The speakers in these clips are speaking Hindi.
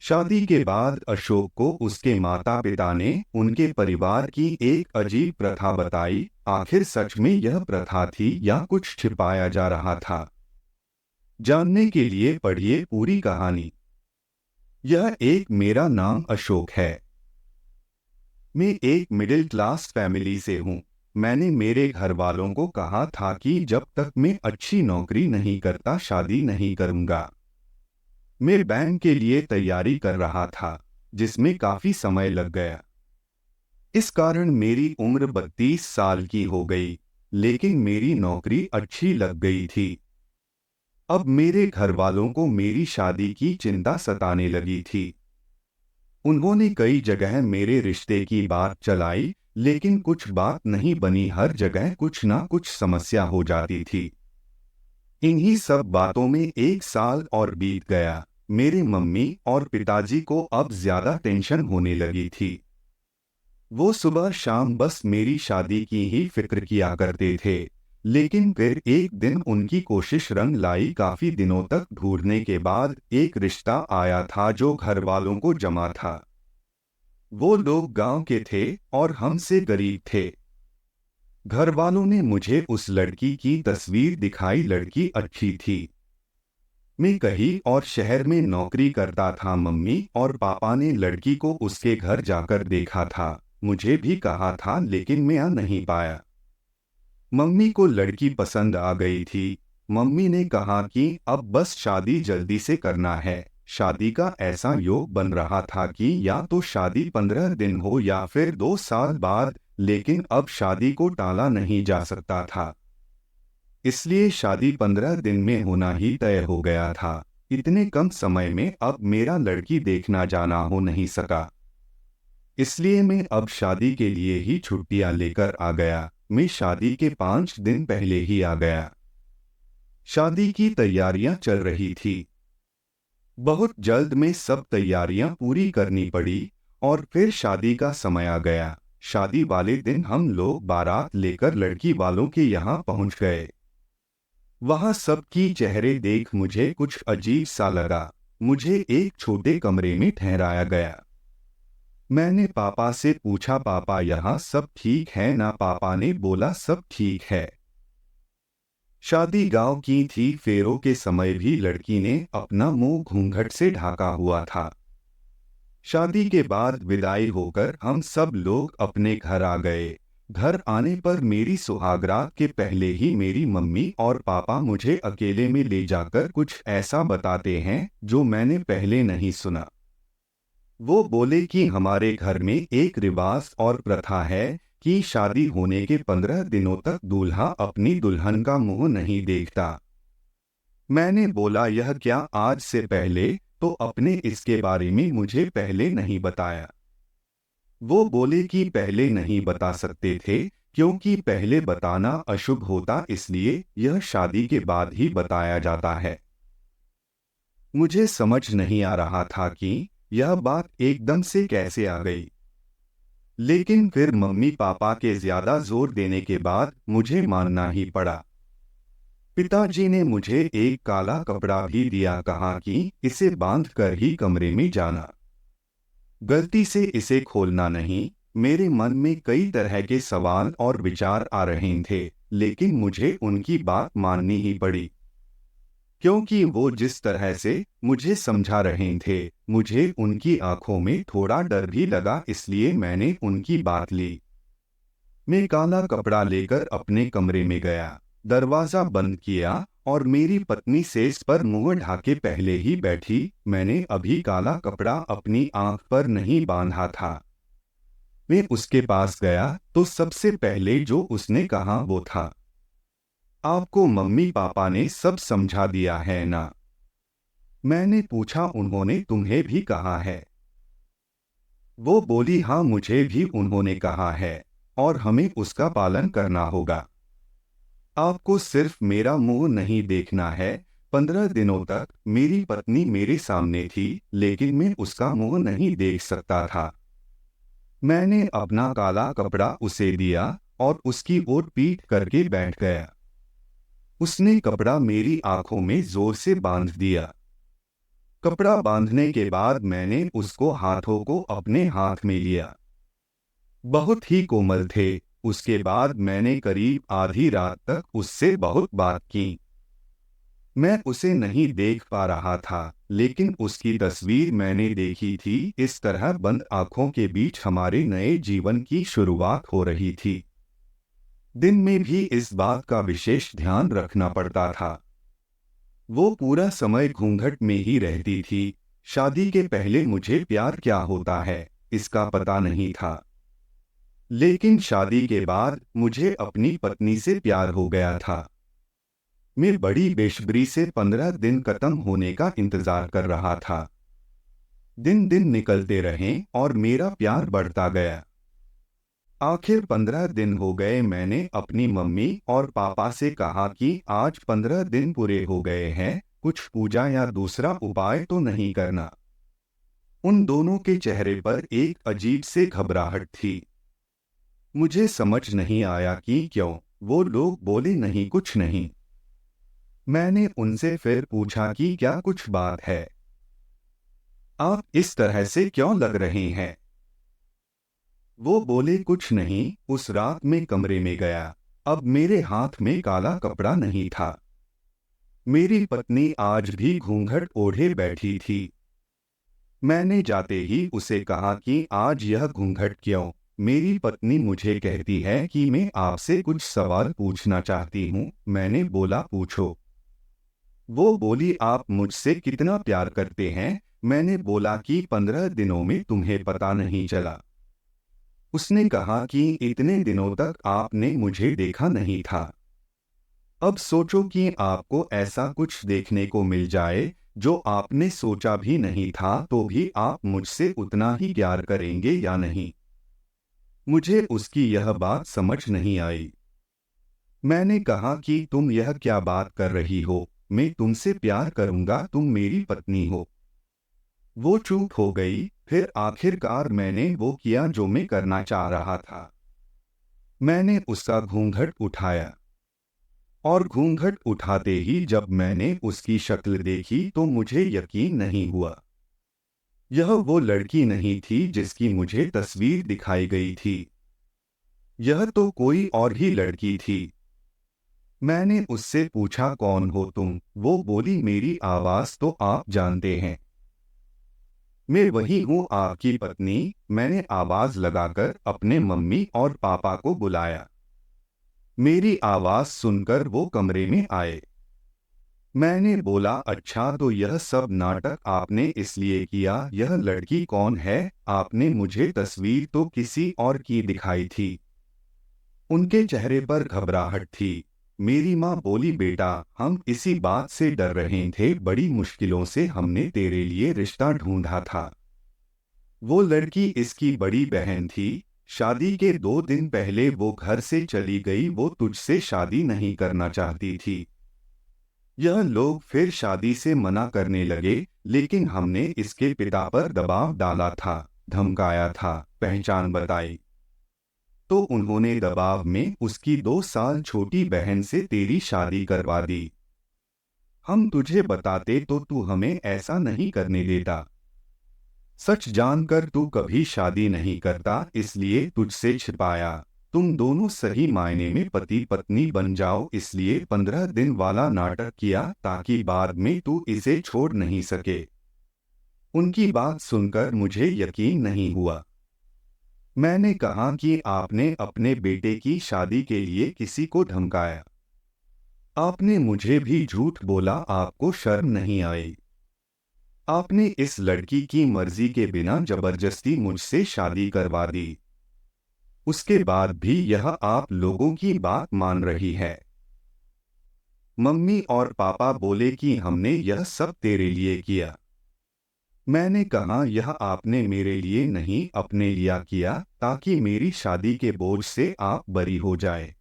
शादी के बाद अशोक को उसके माता पिता ने उनके परिवार की एक अजीब प्रथा बताई। आखिर सच में यह प्रथा थी या कुछ छिपाया जा रहा था? जानने के लिए पढ़िए पूरी कहानी। मेरा नाम अशोक है। मैं एक मिडिल क्लास फैमिली से हूँ। मैंने मेरे घर वालों को कहा था कि जब तक मैं अच्छी नौकरी नहीं करता शादी नहीं करूँगा। मैं बैंक के लिए तैयारी कर रहा था, जिसमें काफी समय लग गया। इस कारण मेरी उम्र 32 साल की हो गई, लेकिन मेरी नौकरी अच्छी लग गई थी। अब मेरे घर वालों को मेरी शादी की चिंता सताने लगी थी। उन्होंने कई जगह मेरे रिश्ते की बात चलाई, लेकिन कुछ बात नहीं बनी। हर जगह कुछ ना कुछ समस्या हो जाती थी। इन्हीं सब बातों में एक साल और बीत गया। मेरे मम्मी और पिताजी को अब ज्यादा टेंशन होने लगी थी। वो सुबह शाम बस मेरी शादी की ही फिक्र किया करते थे। लेकिन फिर एक दिन उनकी कोशिश रंग लाई। काफी दिनों तक ढूंढने के बाद एक रिश्ता आया था जो घर वालों को जमा था। वो लोग गांव के थे और हमसे गरीब थे। घर वालों ने मुझे उस लड़की की तस्वीर दिखाई। लड़की अच्छी थी। मैं कहीं और शहर में नौकरी करता था। मम्मी और पापा ने लड़की को उसके घर जाकर देखा था। मुझे भी कहा था, लेकिन मैं आ नहीं पाया। मम्मी को लड़की पसंद आ गई थी। मम्मी ने कहा कि अब बस शादी जल्दी से करना है। शादी का ऐसा योग बन रहा था कि या तो शादी 15 दिन हो या फिर 2 साल बाद, लेकिन अब शादी को टाला नहीं जा सकता था। इसलिए शादी 15 दिन में होना ही तय हो गया था। इतने कम समय में अब मेरा लड़की देखना जाना हो नहीं सका। इसलिए मैं अब शादी के लिए ही छुट्टियां लेकर आ गया। मैं शादी के 5 दिन पहले ही आ गया। शादी की तैयारियां चल रही थी। बहुत जल्द में सब तैयारियां पूरी करनी पड़ी और फिर शादी का समय आ गया। शादी वाले दिन हम लोग बारात लेकर लड़की वालों के यहाँ पहुंच गए। वहां सबकी चेहरे देख मुझे कुछ अजीब सा लगा। मुझे एक छोटे कमरे में ठहराया गया। मैंने पापा से पूछा, पापा यहाँ सब ठीक है ना? पापा ने बोला, सब ठीक है। शादी गांव की थी। फेरों के समय भी लड़की ने अपना मुंह घूंघट से ढका हुआ था। शादी के बाद विदाई होकर हम सब लोग अपने घर आ गए। घर आने पर मेरी सुहागरात के पहले ही मेरी मम्मी और पापा मुझे अकेले में ले जाकर कुछ ऐसा बताते हैं जो मैंने पहले नहीं सुना। वो बोले कि हमारे घर में एक रिवाज और प्रथा है कि शादी होने के 15 दिनों तक दूल्हा अपनी दुल्हन का मुंह नहीं देखता। मैंने बोला, यह क्या? आज से पहले तो अपने इसके बारे में मुझे पहले नहीं बताया। वो बोले कि पहले नहीं बता सकते थे क्योंकि पहले बताना अशुभ होता, इसलिए यह शादी के बाद ही बताया जाता है। मुझे समझ नहीं आ रहा था कि यह बात एकदम से कैसे आ गई। लेकिन फिर मम्मी पापा के ज्यादा जोर देने के बाद मुझे मानना ही पड़ा। पिताजी ने मुझे एक काला कपड़ा भी दिया। कहा कि इसे बांध कर ही कमरे में जाना, गलती से इसे खोलना नहीं। मेरे मन में कई तरह के सवाल और विचार आ रहे थे, लेकिन मुझे उनकी बात माननी ही पड़ी क्योंकि वो जिस तरह से मुझे समझा रहे थे, मुझे उनकी आंखों में थोड़ा डर भी लगा, इसलिए मैंने उनकी बात ली। मैं काला कपड़ा लेकर अपने कमरे में गया, दरवाजा बंद किया और मेरी पत्नी सेज पर मुंह ढाके पहले ही बैठी। मैंने अभी काला कपड़ा अपनी आंख पर नहीं बांधा था। मैं उसके पास गया तो सबसे पहले जो उसने कहा वो था, आपको मम्मी पापा ने सब समझा दिया है ना? मैंने पूछा, उन्होंने तुम्हें भी कहा है? वो बोली, हाँ मुझे भी उन्होंने कहा है और हमें उसका पालन करना होगा। आपको सिर्फ मेरा मुंह नहीं देखना है। 15 दिनों तक मेरी पत्नी मेरे सामने थी, लेकिन मैं उसका मुंह नहीं देख सकता था। मैंने अपना काला कपड़ा उसे दिया और उसकी ओर पीठ करके बैठ गया। उसने कपड़ा मेरी आंखों में जोर से बांध दिया। कपड़ा बांधने के बाद मैंने उसको हाथों को अपने हाथ में लिया। बहुत ही कोमल थे। उसके बाद मैंने करीब आधी रात तक उससे बहुत बात की। मैं उसे नहीं देख पा रहा था, लेकिन उसकी तस्वीर मैंने देखी थी। इस तरह बंद आंखों के बीच हमारे नए जीवन की शुरुआत हो रही थी। दिन में भी इस बात का विशेष ध्यान रखना पड़ता था। वो पूरा समय घूंघट में ही रहती थी। शादी के पहले मुझे प्यार क्या होता है इसका पता नहीं था, लेकिन शादी के बाद मुझे अपनी पत्नी से प्यार हो गया था। मैं बड़ी बेसब्री से 15 दिन खत्म होने का इंतजार कर रहा था। दिन दिन निकलते रहे और मेरा प्यार बढ़ता गया। आखिर 15 दिन हो गए। मैंने अपनी मम्मी और पापा से कहा कि आज 15 दिन पूरे हो गए हैं, कुछ पूजा या दूसरा उपाय तो नहीं करना। उन दोनों के चेहरे पर एक अजीब से घबराहट थी। मुझे समझ नहीं आया कि क्यों। वो लोग बोले नहीं, कुछ नहीं। मैंने उनसे फिर पूछा कि क्या कुछ बात है, आप इस तरह से क्यों लग रहे हैं। वो बोले कुछ नहीं। उस रात में कमरे में गया। अब मेरे हाथ में काला कपड़ा नहीं था। मेरी पत्नी आज भी घूंघट ओढ़े बैठी थी। मैंने जाते ही उसे कहा कि आज यह घूंघट क्यों। मेरी पत्नी मुझे कहती है कि मैं आपसे कुछ सवाल पूछना चाहती हूँ। मैंने बोला पूछो। वो बोली आप मुझसे कितना प्यार करते हैं। मैंने बोला कि 15 दिनों में तुम्हें पता नहीं चला। उसने कहा कि इतने दिनों तक आपने मुझे देखा नहीं था। अब सोचो कि आपको ऐसा कुछ देखने को मिल जाए जो आपने सोचा भी नहीं था, तो भी आप मुझसे उतना ही प्यार करेंगे या नहीं। मुझे उसकी यह बात समझ नहीं आई। मैंने कहा कि तुम यह क्या बात कर रही हो, मैं तुमसे प्यार करूंगा, तुम मेरी पत्नी हो। वो चुप हो गई। फिर आखिरकार मैंने वो किया जो मैं करना चाह रहा था। मैंने उसका घूंघट उठाया, और घूंघट उठाते ही जब मैंने उसकी शक्ल देखी तो मुझे यकीन नहीं हुआ। यह वो लड़की नहीं थी जिसकी मुझे तस्वीर दिखाई गई थी। यह तो कोई और ही लड़की थी। मैंने उससे पूछा कौन हो तुम। वो बोली मेरी आवाज तो आप जानते हैं, मैं वही हूँ, आपकी पत्नी। मैंने आवाज लगाकर अपने मम्मी और पापा को बुलाया। मेरी आवाज सुनकर वो कमरे में आए। मैंने बोला अच्छा, तो यह सब नाटक आपने इसलिए किया। यह लड़की कौन है, आपने मुझे तस्वीर तो किसी और की दिखाई थी। उनके चेहरे पर घबराहट थी। मेरी माँ बोली बेटा, हम इसी बात से डर रहे थे, बड़ी मुश्किलों से हमने तेरे लिए रिश्ता ढूंढा था। वो लड़की इसकी बड़ी बहन थी। शादी के 2 दिन पहले वो घर से चली गई। वो तुझसे शादी नहीं करना चाहती थी। यह लोग फिर शादी से मना करने लगे, लेकिन हमने इसके पिता पर दबाव डाला था, धमकाया था, पहचान बताई, तो उन्होंने दबाव में उसकी 2 साल छोटी बहन से तेरी शादी करवा दी। हम तुझे बताते तो तू हमें ऐसा नहीं करने देता। सच जानकर तू कभी शादी नहीं करता, इसलिए तुझसे छिपाया। तुम दोनों सही मायने में पति पत्नी बन जाओ, इसलिए 15 दिन वाला नाटक किया ताकि बाद में तू इसे छोड़ नहीं सके। उनकी बात सुनकर मुझे यकीन नहीं हुआ। मैंने कहा कि आपने अपने बेटे की शादी के लिए किसी को धमकाया। आपने मुझे भी झूठ बोला, आपको शर्म नहीं आई। आपने इस लड़की की मर्जी के बिना जबरदस्ती मुझसे शादी करवा दी। उसके बाद भी यह आप लोगों की बात मान रही है। मम्मी और पापा बोले कि हमने यह सब तेरे लिए किया। मैंने कहा यह आपने मेरे लिए नहीं, अपने लिया किया, ताकि मेरी शादी के बोझ से आप बरी हो जाए।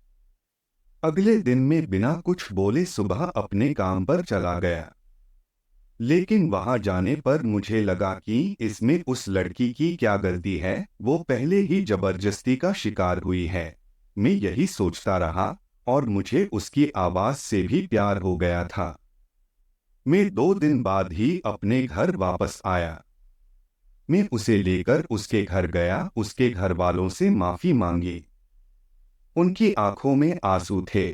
अगले दिन में बिना कुछ बोले सुबह अपने काम पर चला गया। लेकिन वहां जाने पर मुझे लगा कि इसमें उस लड़की की क्या गलती है, वो पहले ही जबरदस्ती का शिकार हुई है। मैं यही सोचता रहा, और मुझे उसकी आवाज से भी प्यार हो गया था। मैं 2 दिन बाद ही अपने घर वापस आया। मैं उसे लेकर उसके घर गया, उसके घर वालों से माफी मांगी। उनकी आंखों में आंसू थे।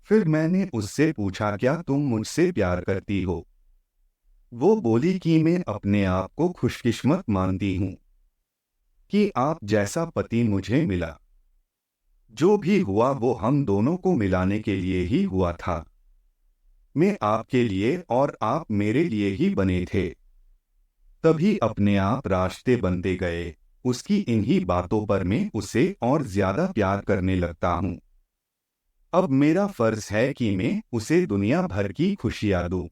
फिर मैंने उससे पूछा, क्या तुम मुझसे प्यार करती हो? वो बोली कि मैं अपने आप को खुशकिस्मत मानती हूँ कि आप जैसा पति मुझे मिला। जो भी हुआ वो हम दोनों को मिलाने के लिए ही हुआ था। मैं आपके लिए और आप मेरे लिए ही बने थे। तभी अपने आप रास्ते बनते गए। उसकी इन्हीं बातों पर मैं उसे और ज्यादा प्यार करने लगता हूँ। अब मेरा फर्ज है कि मैं उसे दुनिया भर की खुशियाँ दूँ।